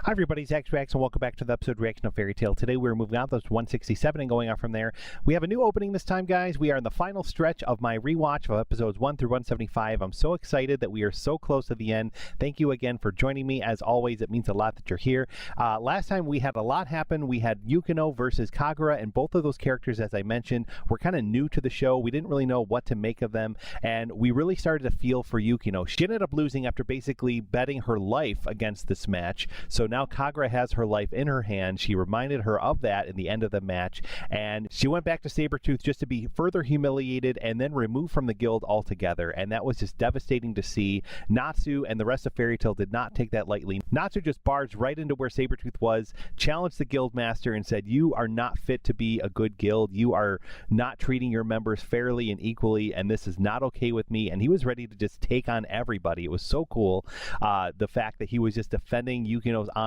Hi everybody, Zach Reacts, and welcome back to the episode reaction of Fairy Tail. Today we're moving on to 167 and going on from there. We have a new opening this time, guys. We are in the final stretch of my rewatch of episodes 1 through 175. I'm so excited that we are so close to the end. Thank you again for joining me. As always, it means a lot that you're here. Last time we had a lot happen. We had Yukino versus Kagura, and both of those characters, as I mentioned, were kind of new to the show. We didn't really know what to make of them, and we really started to feel for Yukino. She ended up losing after basically betting her life against this match. So now Kagura has her life in her hand. She reminded her of that in the end of the match, and she went back to Sabretooth just to be further humiliated and then removed from the guild altogether, and that was just devastating to see. Natsu and the rest of Fairy Tail did not take that lightly. Natsu just barged right into where Sabretooth was, challenged the guild master and said, "You are not fit to be a good guild. You are not treating your members fairly and equally, and this is not okay with me." And he was ready to just take on everybody. It was so cool, the fact that he was just defending Yukino's honor.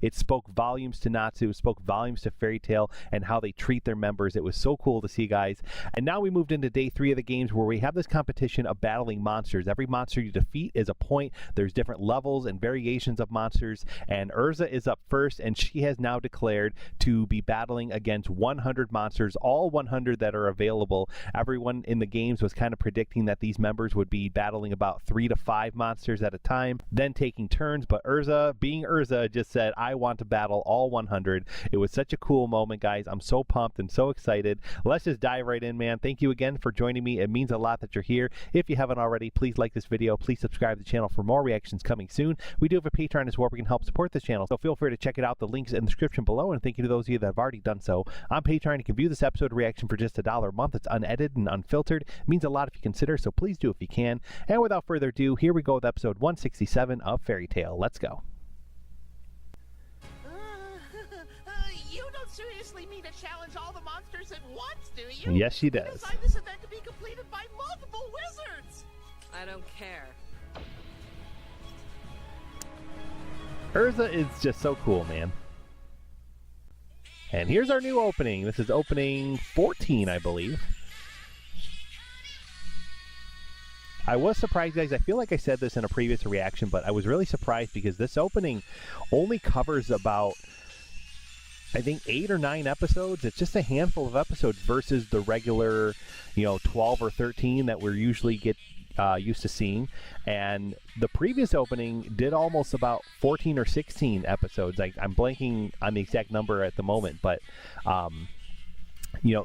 It spoke volumes to Natsu, it spoke volumes to Fairy Tail and how they treat their members. It was so cool to see, guys. And now we moved into day 3 of the games, where we have this competition of battling monsters. Every monster you defeat is a point. There's different levels and variations of monsters, and Erza is up first, and she has now declared to be battling against 100 monsters, all 100 that are available. Everyone in the games was kind of predicting that these members would be battling about 3 to 5 monsters at a time, then taking turns, but Erza, being Erza, just said, "I want to battle all 100. It was such a cool moment, guys. I'm so pumped and so excited. Let's just dive right in, man. Thank you again for joining me. It means a lot that you're here. If you haven't already, please like this video. Please subscribe to the channel for more reactions coming soon. We do have a Patreon as well where we can help support this channel, so feel free to check it out. The link's in the description below, and thank you to those of you that have already done so. On Patreon, you can view this episode reaction for just $1 a month. It's unedited and unfiltered. It means a lot if you consider, so please do if you can. And without further ado, here we go with episode 167 of Fairy Tail. Let's go. You don't seriously mean to challenge all the monsters at once, do you? Yes, she does. You designed this event to be completed by multiple wizards. I don't care. Erza is just so cool, man. And here's our new opening. This is opening 14, I believe. I was surprised, guys. I feel like I said this in a previous reaction, but I was really surprised because this opening only covers about, I think, 8 or 9 episodes. It's just a handful of episodes versus the regular, 12 or 13 that we're usually used to seeing. And the previous opening did almost about 14 or 16 episodes. I'm blanking on the exact number at the moment, but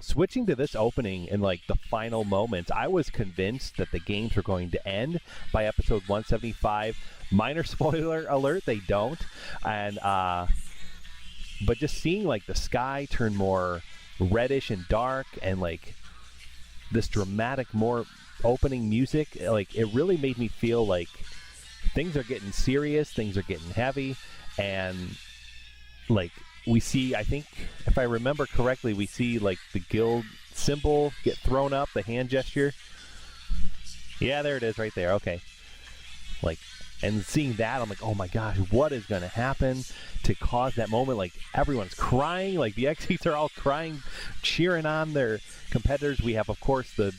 switching to this opening in like the final moments, I was convinced that the games were going to end by episode 175. Minor spoiler alert, they don't. And but just seeing like the sky turn more reddish and dark, and like this dramatic, more opening music, like it really made me feel like things are getting serious, things are getting heavy, and like we see, I think if I remember correctly, we see like the guild symbol get thrown up, the hand gesture. Yeah, there it is right there. Okay. Like, and seeing that, I'm like, oh my gosh, what is going to happen to cause that moment? Like, everyone's crying, like the Exes are all crying, cheering on their competitors. We have, of course, the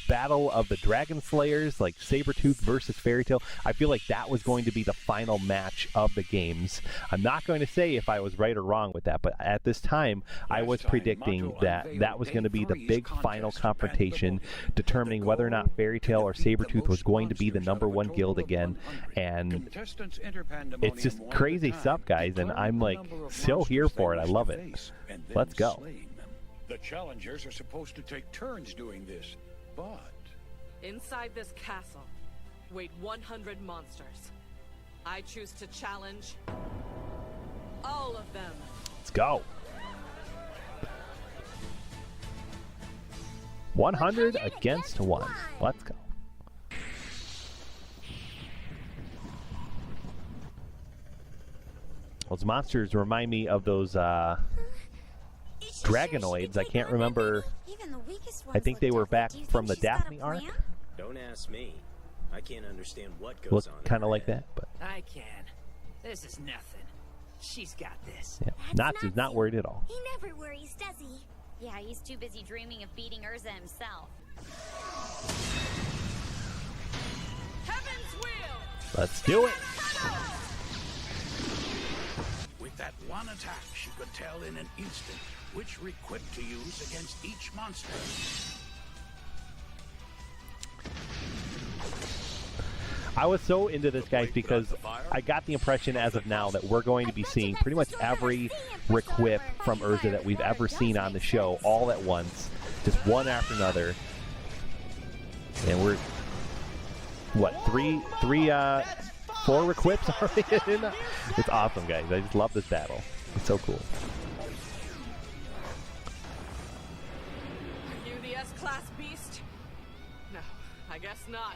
battle of the Dragon Slayers, like Sabretooth versus Fairy Tail. I feel like that was going to be the final match of the games. I'm not going to say if I was right or wrong with that, but at this time, I was predicting that that was going to be the big final confrontation, determining whether or not Fairy Tail or Sabretooth was going to be the #1 guild again. And it's just crazy stuff, guys, and I'm like so here for it. I love it. Let's go. The challengers are supposed to take turns doing this. But Inside this castle wait 100 monsters. I choose to challenge all of them. Let's go. 100 against 1. Let's go. Those monsters remind me of those Dragonoids. I can't remember. I think they were back from the Daphne arc. Don't ask me. I can't understand what goes Look on. kind of like that, but I can. This is nothing. She's got this. yeah, Natsu's not worried at all. He never worries, does he? Yeah, he's too busy dreaming of beating Erza himself. Heaven's wheel. Let's do it. one attack, she could tell in an instant which requip to use against each monster. I was so into this, guys, because I got the impression as of now that we're going to be seeing pretty much every requip from Erza that we've ever seen on the show all at once, just one after another. And we're, what, four requips already in? It's awesome, guys. I just love this battle. It's so cool. Are you the S-Class beast? No, I guess not.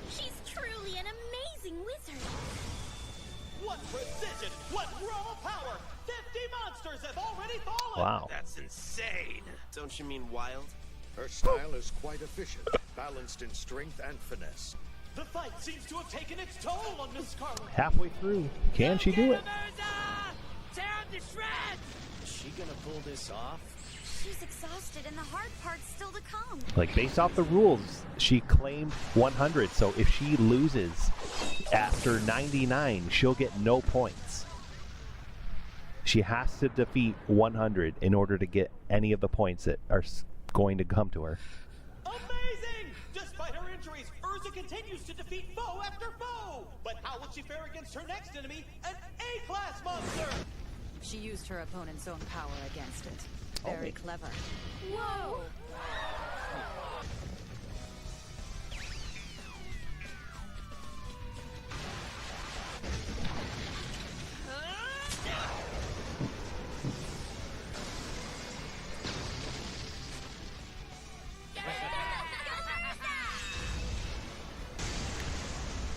She's truly an amazing wizard. What precision! What raw power! 50 monsters have already fallen! Wow. That's insane! Don't you mean wild? Her style is quite efficient, balanced in strength and finesse. The fight seems to have taken its toll on Miss Scarlet. Halfway through. Can she do it? Tear up the shreds! Is she gonna pull this off? She's exhausted and the hard part's still to come. Like, based off the rules, she claimed 100, so if she loses after 99, she'll get no points. She has to defeat 100 in order to get any of the points that are going to come to her. Amazing! Despite her injuries, Erza continues to defeat foe after foe! But how will she fare against her next enemy, an A-class monster? She used her opponent's own power against it. Very clever. Whoa!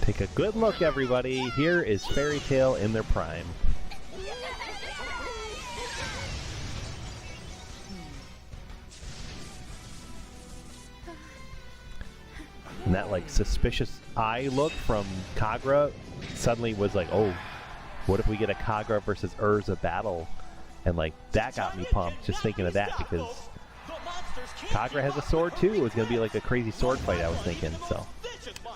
Take a good look, everybody. Here is Fairy Tail in their prime. And that, like, suspicious eye look from Kagra suddenly was like, oh, what if we get a Kagra versus Erza battle? And, like, that got me pumped just thinking of that, because Kagra has a sword too. It was going to be like a crazy sword fight, I was thinking. So,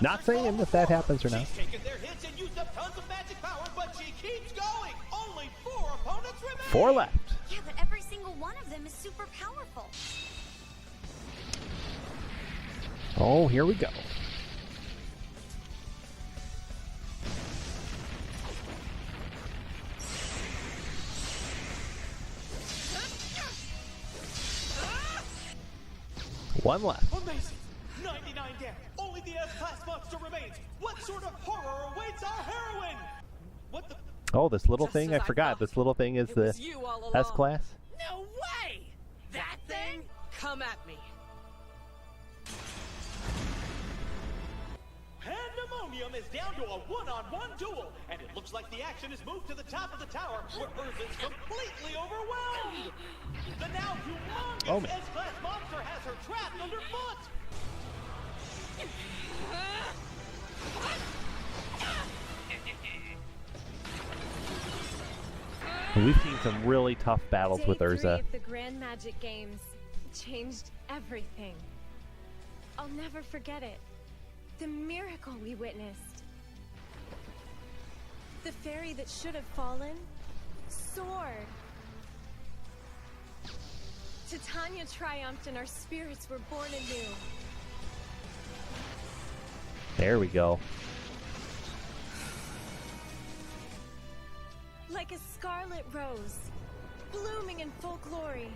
not saying if that happens or not. She's taken their hits and used up tons of magic power, but she keeps going. Only 4 opponents remain. 4 left. Yeah, but every single one of them is super powerful. Oh, here we go. One left. Amazing! 99 down. Only the S-Class monster remains. What sort of horror awaits our heroine? What the? Oh, this little Just thing, as I I forgot. thought. This little thing is It the was you all along. S-Class. No way! That thing? Come at me. Pandemonium is down to a one-on-one duel, and it looks like the action has moved to the top of the tower, where Erza's completely overwhelmed. The now humongous S-Class monster has her trapped underfoot. And we've seen some really tough battles with Day 3 Erza. of the Grand Magic Games changed everything. I'll never forget it. The miracle we witnessed. The fairy that should have fallen soared. Titania triumphed and our spirits were born anew. There we go. Like a scarlet rose, blooming in full glory,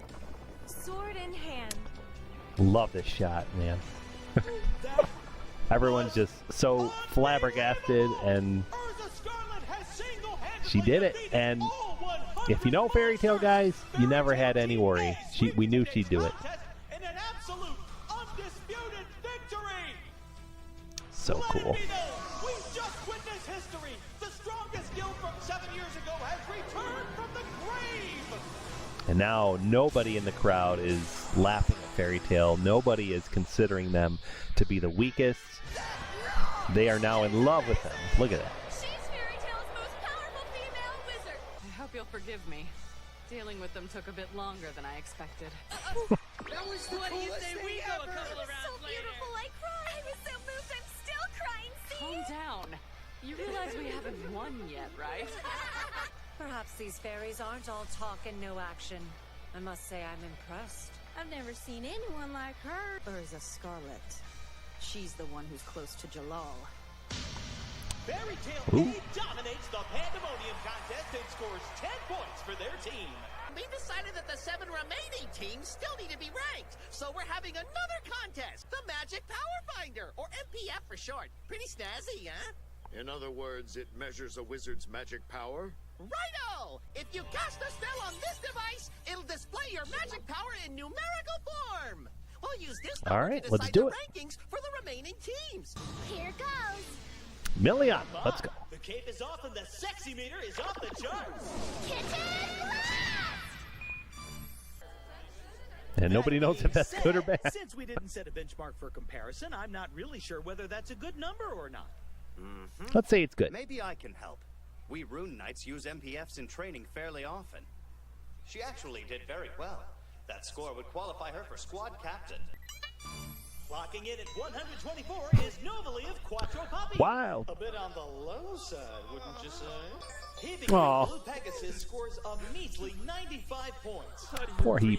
sword in hand. Love this shot, man. Everyone's just so flabbergasted, and she did it. And if you know Fairy Tail, guys, you never had any worry. We knew she'd do it. In an absolute, undisputed victory. So cool. We just witnessed history. The strongest guild from 7 years ago has returned from the grave. And now nobody in the crowd is laughing at Fairy Tail. Nobody is considering them to be the weakest. They are now in love with them. Look at that. She's Fairy Tail's most powerful female wizard. I hope you'll forgive me. Dealing with them took a bit longer than I expected. That was the coolest thing we go a couple of rounds So beautiful, I cried. I was so moved, I'm still crying, see? Calm down. You realize Because we haven't won yet, right? Perhaps these fairies aren't all talk and no action. I must say I'm impressed. I've never seen anyone like her. Erza Scarlet. She's the one who's close to Jalal. Fairy Tail dominates the Pandemonium contest and scores 10 points for their team. We decided that the 7 remaining teams still need to be ranked, so we're having another contest, the Magic Power Finder, or MPF for short. Pretty snazzy, huh? In other words, it measures a wizard's magic power? Righto! If you cast a spell on this device, it'll display your magic power in numerical form. We'll use this All number right, to let's decide do the it. rankings for the remaining teams. Here goes. Million. Let's go. The cape is off and the sexy meter is off the charts. And nobody knows if that's good or bad. Since we didn't set a benchmark for comparison, I'm not really sure whether that's a good number or not. Let's say it's good. Maybe I can help. We Rune Knights use MPFs in training fairly often. She actually did very well. That score would qualify her for squad captain. Clocking in at 124 is Novali of Quattro Poppy. Wow. A bit on the low side, wouldn't you say? Hebe Aw. of Blue Pegasus scores a measly 95 points. Poor Hebe.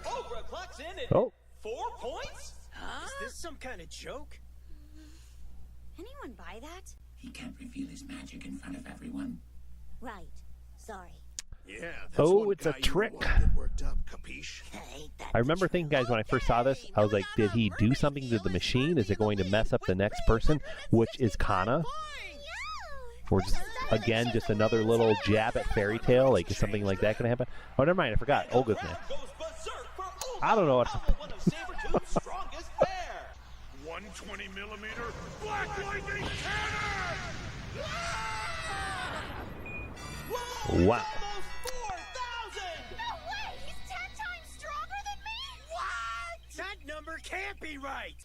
Oprah clocks in at 4 points? Is this some kind of joke? Anyone buy that? He can't reveal his magic in front of everyone. Right. Sorry. Yeah, that's Oh, one it's a guy you trick. won't get worked up, capiche? I remember thinking, guys, when I first saw this, I was like, did he do something to the machine? Is it going to mess up the next person, which is Kana? Or just, again, just another little jab at Fairy Tail? Like, is something like that going to happen? Oh, never mind, I forgot. Olga's next. I don't know what. One of Sabretooth's strongest pair. 120 millimeter Black Lightning Cannon! Wow. Almost 4,000! No way! He's 10 times stronger than me? What? That number can't be right!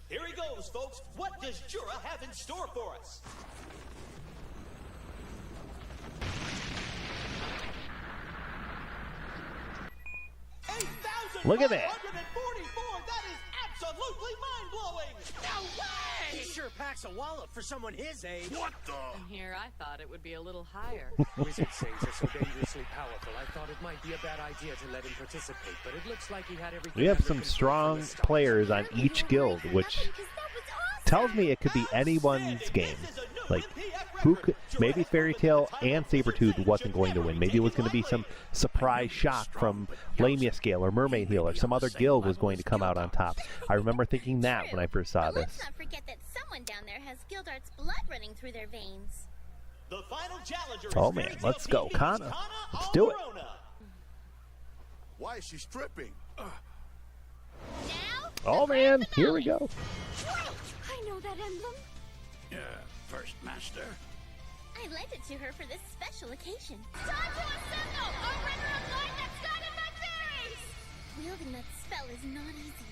Here he goes, folks. What does Jura have in store for us? Look at that. 8,144! That is absolutely mind-blowing! No way! He sure packs a wallop for someone his age. What the? And here I thought it would be a little higher. Wizard Saints are so dangerously powerful, I thought it might be a bad idea to let him participate, but it looks like he had everything. We have under some control strong from the start. players on each guild, which tells me it could be anyone's game. Like, who could, maybe Fairy Tail and Sabretooth wasn't going to win. Maybe it was going to be some surprise shock from Lamia Scale or Mermaid Heel or some other guild was going to come out on top. I remember thinking that when I first saw But this. let's not forget that someone down there has Gildart's blood running through their veins. The final challenger Oh is man, Fairy Tail let's go, TV's Kana. Let's do it. Alvarona. Why is she stripping? Now? Oh man, here we go. I know that emblem. First master. I lent it to her for this special occasion. Time to assemble! A river of light that's guided by fairies! Wielding that spell is not easy.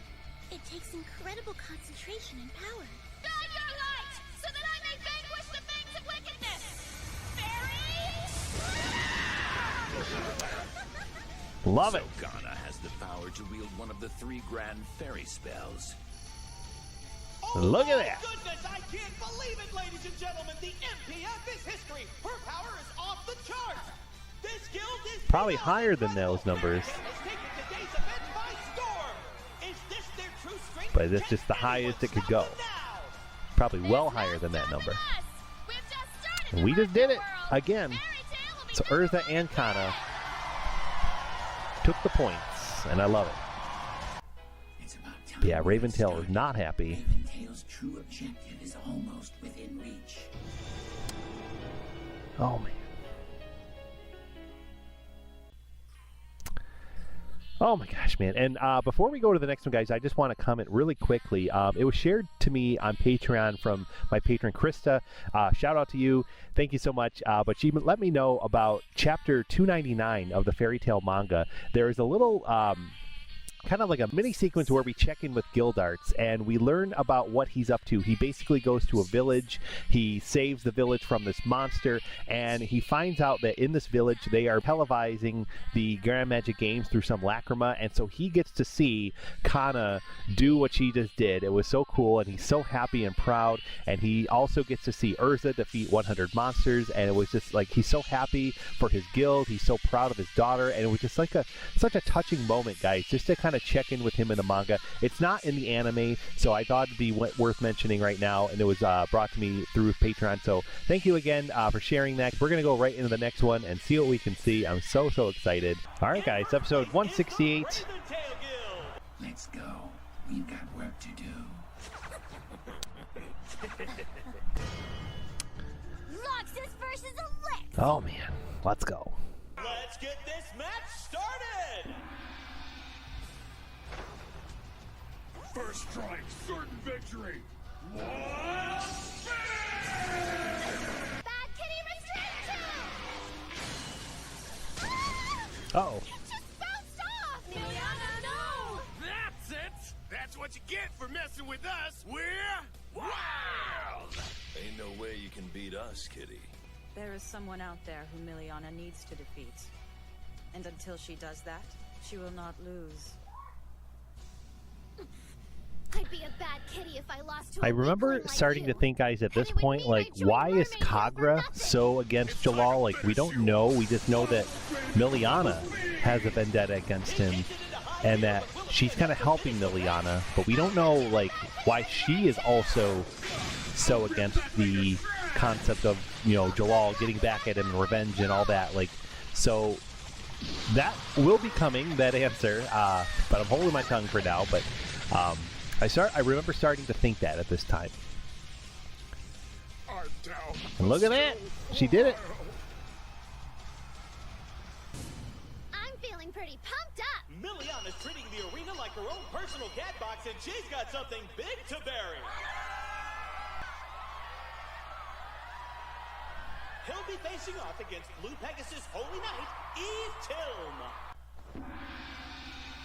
It takes incredible concentration and power. Guide your light, so that I may vanquish the things of wickedness! Fairies! Love it. So Kana has the power to wield one of the 3 grand fairy spells. Look at that. Goodness, I can't believe it, ladies and gentlemen. The MPF is history. Her power is off the charts. This guild is Probably higher than those numbers. has taken today's event by storm. Is this their true strength? But it's just the highest it could go. Probably well higher than that number. And we just did it again. So Erza and Kana took the points, and I love it. Yeah, Raven Tail is not happy. Raven Tail's true objective is almost within reach. Oh man. Oh my gosh, man. And before we go to the next one, guys, I just want to comment really quickly. It was shared to me on Patreon from my patron, Krista. Shout out to you. Thank you so much. But she let me know about chapter 299 of the Fairy Tail manga. There is a little kind of like a mini sequence where we check in with Gildarts and we learn about what he's up to. He basically goes to a village, he saves the village from this monster, and he finds out that in this village they are televising the Grand Magic Games through some lacrima, and so he gets to see Kana do what she just did. It was so cool, and he's so happy and proud, and he also gets to see Erza defeat 100 monsters, and it was just like he's so happy for his guild, he's so proud of his daughter, and it was just like such a touching moment, guys, just to kind of check in with him in the manga. It's not in the anime, so I thought it'd be worth mentioning right now, and it was brought to me through Patreon, so thank you again for sharing that. We're going to go right into the next one and see what we can see. I'm so excited. Alright guys, episode 168. Let's go. We've got work to do. Laxus versus Alexei. Oh man, let's go. Let's get this match started! First strike, certain victory. Bad Kitty restricted! Uh-oh. It just bounced off! Miliana, no! That's it! That's what you get for messing with us! We're wild! Ain't no way you can beat us, Kitty. There is someone out there who Miliana needs to defeat. And until she does that, she will not lose. I'd be a bad kitty if I lost to I a remember weakling like starting you. to think, guys, at this point, like, why is Kagra so against Jalal? Like, we don't know. We just know that Miliana has a vendetta against him, and that she's kind of helping Miliana, but we don't know, like, why she is also so against the concept of, you know, Jalal getting back at him and revenge and all that. Like, so that will be coming, that answer, but I'm holding my tongue for now. But I remember starting to think that at this time. And look at that, she did it. I'm feeling pretty pumped up. Miliana's treating the arena like her own personal cat box, and she's got something big to bury. He'll be facing off against Blue Pegasus' Holy Knight, Eve Tilm.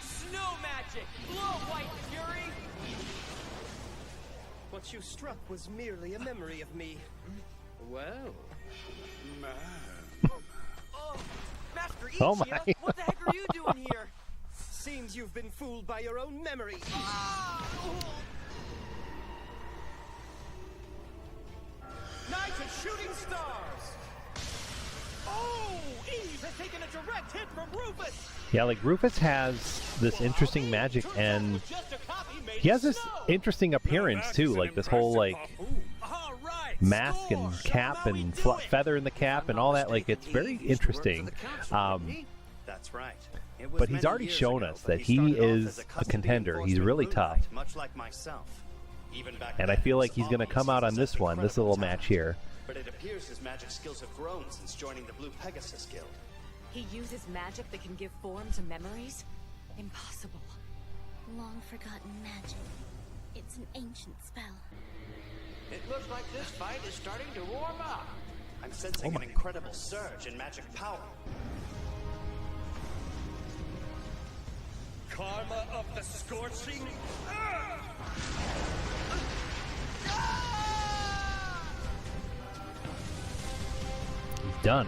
Snow magic! Glow, White Fury! What you struck was merely a memory of me. Well... Oh, Master Ichia, Oh my. what the heck are you doing here? Seems you've been fooled by your own memory. Knights of Shooting Stars! Oh! Eve has taken a direct hit from Rufus! Yeah, like, Rufus has this interesting magic, and he has this interesting appearance, too. Like, this whole, like, mask and cap and feather in the cap and all that. Like, it's very interesting. That's right. But he's already shown us that he is a contender. He's really tough. Much like myself. And I feel like he's going to come out on this one, this little match here. But it appears his magic skills have grown since joining the Blue Pegasus Guild. He uses magic that can give form to memories? Impossible. Long forgotten magic. It's an ancient spell. It looks like this fight is starting to warm up. I'm sensing an incredible surge in magic power. Karma of the Scorching He's done.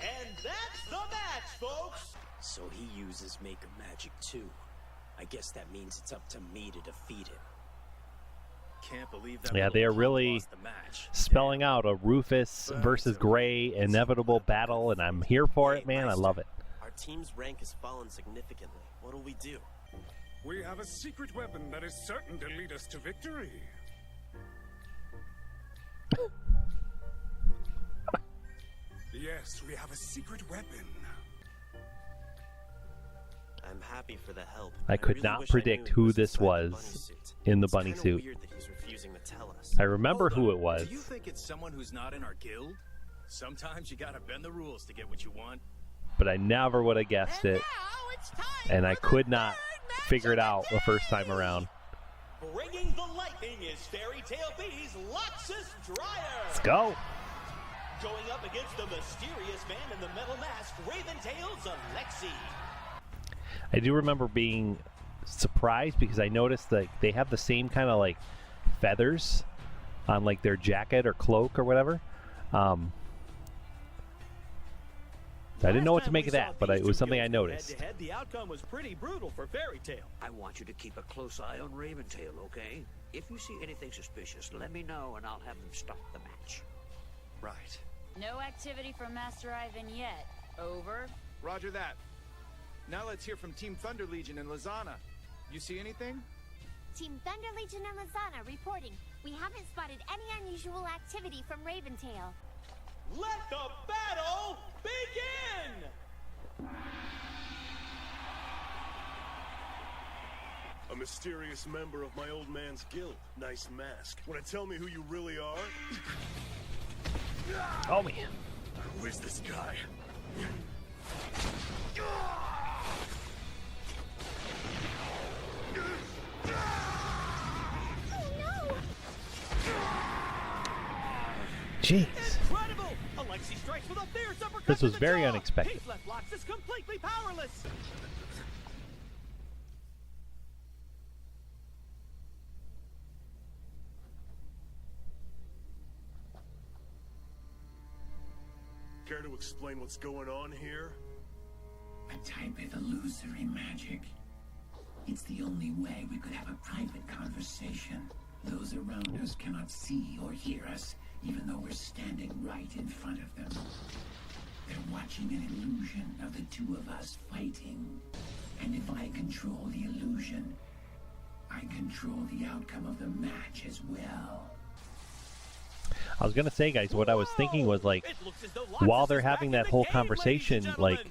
And that's the match, folks! So he uses Make a Magic too. I guess that means it's up to me to defeat him. Can't believe that. Yeah, they are really spelling out a Rufus versus Gray inevitable battle, and I'm here for it, man. I love it. Our team's rank has fallen significantly. What'll we do? We have a secret weapon that is certain to lead us to victory. Yes, we have a secret weapon. I'm happy for the help. I could not predict who this was in the bunny suit. I remember who it was. Do you think it's someone who's not in our guild? Sometimes you gotta bend the rules to get what you want. But I never would have guessed it. And I could not figure it out the first time around. Bringing the lightning is Fairy Tail B's Laxus Dryer. Let's go. Going up against the mysterious man in the metal mask, Raven Raven Tail's Alexei. I do remember being surprised because I noticed that they have the same kind of like feathers on like their jacket or cloak or whatever. I didn't know what to make of that, but it was something I noticed. Head-to-head, the outcome was pretty brutal for Fairy Tail. I want you to keep a close eye on Raven Tail, okay? If you see anything suspicious, let me know and I'll have them stop the match. Right. No activity from Master Ivan yet. Over. Roger that. Now let's hear from Team Thunder Legion and Lizana. You see anything? Team Thunder Legion and Lizana reporting. We haven't spotted any unusual activity from Raven Tail. Let the battle begin! A mysterious member of my old man's guild. Nice mask. Wanna tell me who you really are? Oh man. Who is this guy? Jeez. Incredible! Alexei strikes with a fierce uppercut. This was to the very jaw. unexpected. He's left Laxus completely powerless. Care to explain what's going on here? A type of illusory magic. It's the only way we could have a private conversation. Those around us cannot see or hear us, even though we're standing right in front of them. They're watching an illusion of the two of us fighting. And if I control the illusion, I control the outcome of the match as well. I was gonna say, guys, what I was thinking was like, while they're having that whole conversation, like,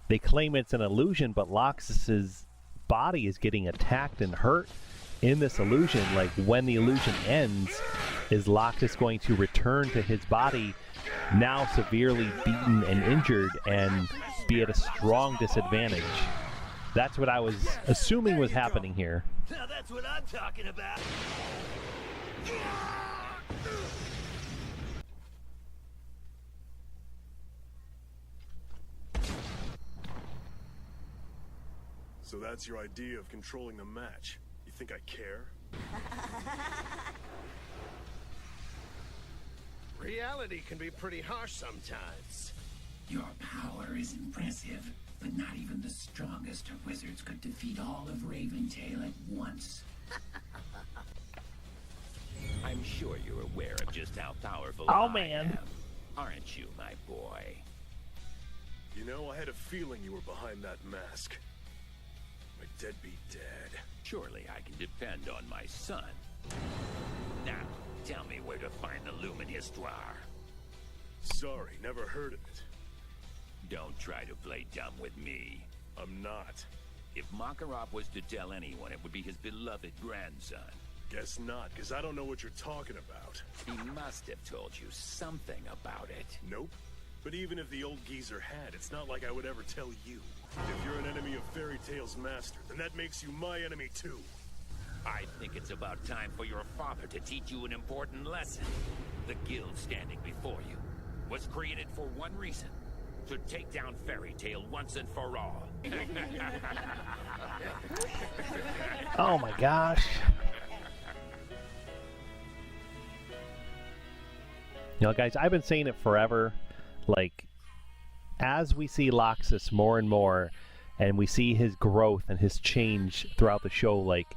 they claim it's an illusion, but Laxus's body is getting attacked and hurt in this illusion. Like, when the illusion ends, is Laxus going to return to his body, now severely beaten and injured, and be at a strong disadvantage? That's what I was assuming was happening here. Now that's what I'm talking about. So that's your idea of controlling the match. You think I care? Reality can be pretty harsh sometimes. Your power is impressive, but not even the strongest of wizards could defeat all of Raven Tail at once. I'm sure you're aware of just how powerful I am, man. Aren't you, my boy? You know, I had a feeling you were behind that mask. My deadbeat dad. Surely I can depend on my son. Now, tell me where to find the Lumen Histoire. Sorry, never heard of it. Don't try to play dumb with me. I'm not. If Makarov was to tell anyone, it would be his beloved grandson. Guess not, because I don't know what you're talking about. He must have told you something about it. Nope. But even if the old geezer had, it's not like I would ever tell you. If you're an enemy of Fairy Tail's master, then that makes you my enemy too. I think it's about time for your father to teach you an important lesson. The guild standing before you was created for one reason: to take down Fairy Tail once and for all. Oh my gosh. You know, guys, I've been saying it forever. Like, as we see Laxus more and more, and we see his growth and his change throughout the show, like,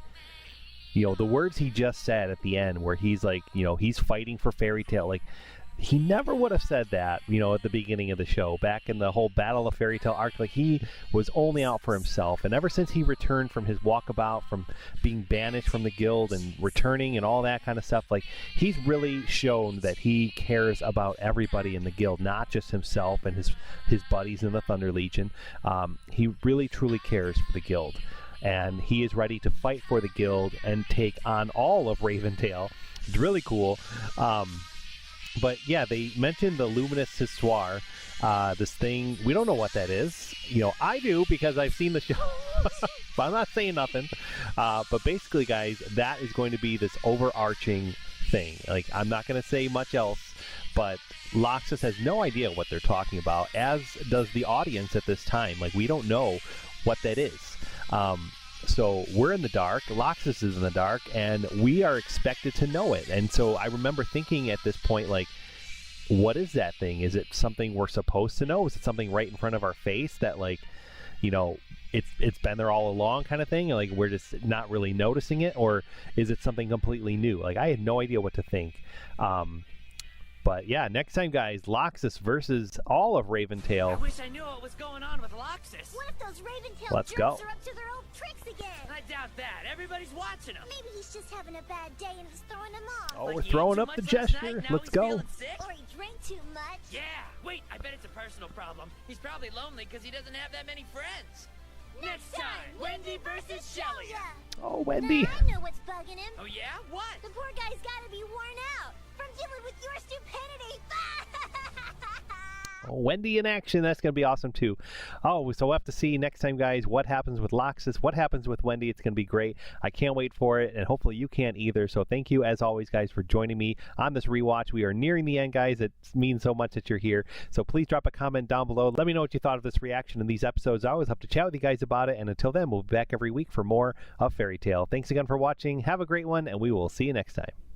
you know, the words he just said at the end, where he's like, you know, he's fighting for Fairy Tail, like, he never would have said that, you know, at the beginning of the show, back in the whole Battle of Fairy Tail arc. Like, he was only out for himself, and ever since he returned from his walkabout, from being banished from the guild and returning and all that kind of stuff, like, he's really shown that he cares about everybody in the guild, not just himself and his buddies in the Thunder Legion. He really truly cares for the guild, and he is ready to fight for the guild and take on all of Raven Tail. It's really cool. But yeah, they mentioned the Luminous Histoire, this thing. We don't know what that is. You know, I do because I've seen the show, but I'm not saying nothing. But basically, guys, that is going to be this overarching thing. Like, I'm not going to say much else, but Laxus has no idea what they're talking about, as does the audience at this time. Like, we don't know what that is. So we're in the dark, Laxus is in the dark, and we are expected to know it. And so I remember thinking at this point, like, what is that thing? Is it something we're supposed to know? Is it something right in front of our face that, like, you know, it's been there all along kind of thing? Like, we're just not really noticing it? Or is it something completely new? Like, I had no idea what to think. But yeah, next time, guys, Laxus versus all of Raven Tail. I wish I knew what was going on with Laxus. What if those Raven Tail Let's jerks go. are up to their old tricks again? I doubt that. Everybody's watching him. Maybe he's just having a bad day and just throwing them off. Oh, we're throwing up the gesture. Let's go. Or he drank too much. Yeah. Wait, I bet it's a personal problem. He's probably lonely because he doesn't have that many friends. Next time, Wendy versus Shelly. Oh, Wendy. Now I know what's bugging him. Oh, yeah? What? The poor guy's gotta be worn out from dealing with your stupidity. Oh, Wendy in action. That's going to be awesome, too. Oh, so we'll have to see next time, guys, what happens with Laxus, what happens with Wendy. It's going to be great. I can't wait for it, and hopefully you can't either. So thank you, as always, guys, for joining me on this rewatch. We are nearing the end, guys. It means so much that you're here. So please drop a comment down below. Let me know what you thought of this reaction in these episodes. I always have to chat with you guys about it, and until then, we'll be back every week for more of Fairy Tail. Thanks again for watching. Have a great one, and we will see you next time.